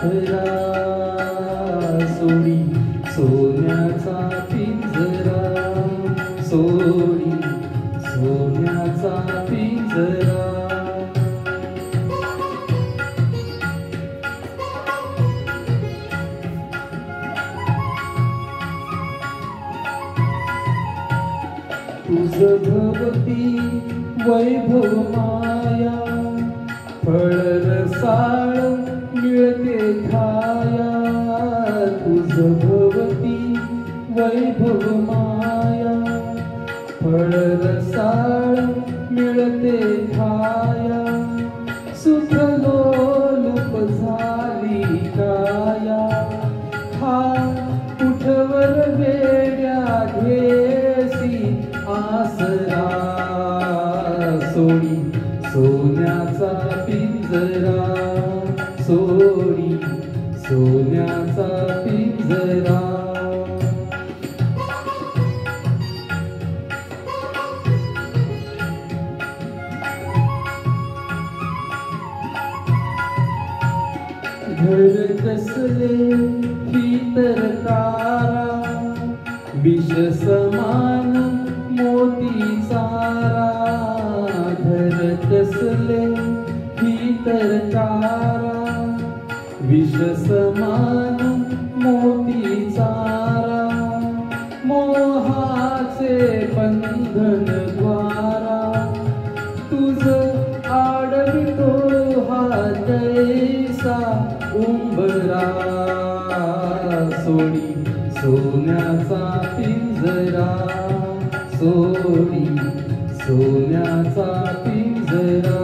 पाखरा सोडी सोन्याचा पिंजरा सोडी सोन्याचा पिंजरा तुझ भवती वैभव माया फळ रसाळ मिळते खाया तुझ भवती वैभव माया फळ रसाळ मिळते खाया सुख लोलुप झाली काया हा उठवर वेड्या घेसी आसरा सोडी सोन्याचा पिंजरा सोडी सोन्याचा पिंजरा घर कसले ही तर तारा विष समान मोती चारा घर कसले ही तर तारा विष समान मोती चारा मोहाचे बंधन द्वारा तुझ आडवितो हा जैसा उंबरा सोडी सोन्याचा पिंजरा सोडी सोन्याचा पिंजरा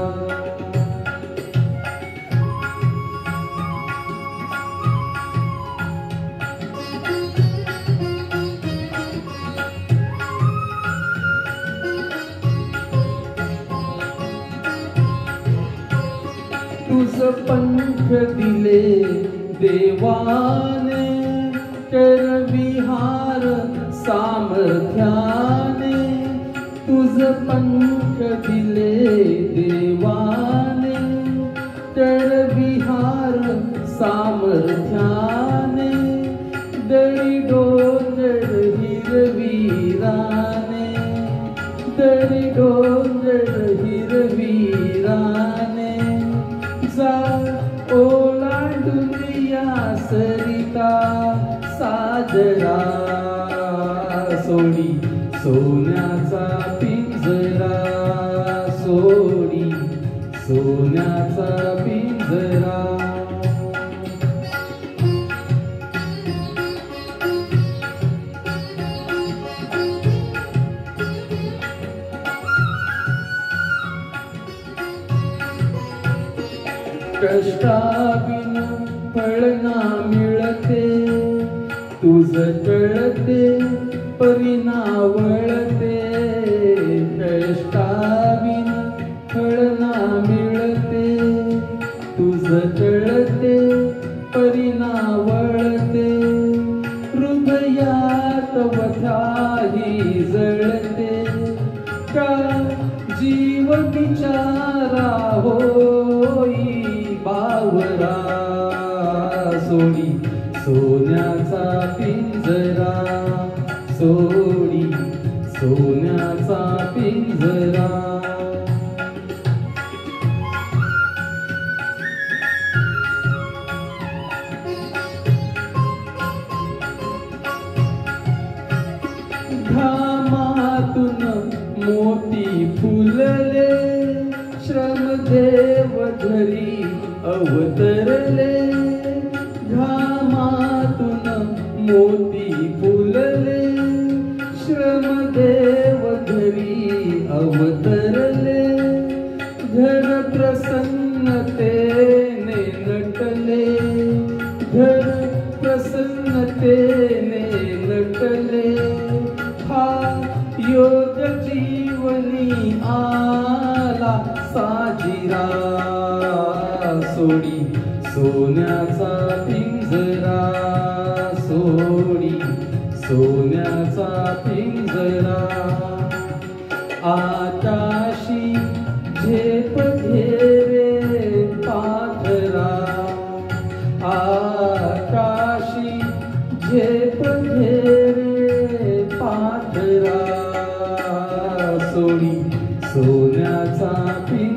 तुझ पंख दिले देवाने कर विहार सामर्थ्याने तुझ पंख दिले देवाने कर विहार सामर्थ्याने दरी डोंगर हिरवीराने दरी डोंगर हिरवीराने जा ओलांडुनिया सरिता साजरा सोडी सोन्याचा पिंजरा सोडी सोन्याचा पिंजरा कष्टाविन फळ ना मिळते तुझ कळते परिणावळते कष्टाविन फळ ना मिळते तुझ कळते परिणावळते हृदयात वथाही जळते का जीव बिचारा होई बावरा सोडी सोन्याचा पिंजरा सोडी सोन्याचा पिंजरा घामातून मोती फुलले श्रमदेव घरी अवतरले घामातून मोती फुलले श्रमदेव घरी अवतरले घर प्रसन्नतेने नटले घर प्रसन्नतेने नटले हा योग जीवनी आला साजिरा सोडी सोन्याचा पिंजरा सोडी सोन्याचा पिंजरा आकाशी झेप घेरे पाखरा सोडी सोन्याचा पिंजरा.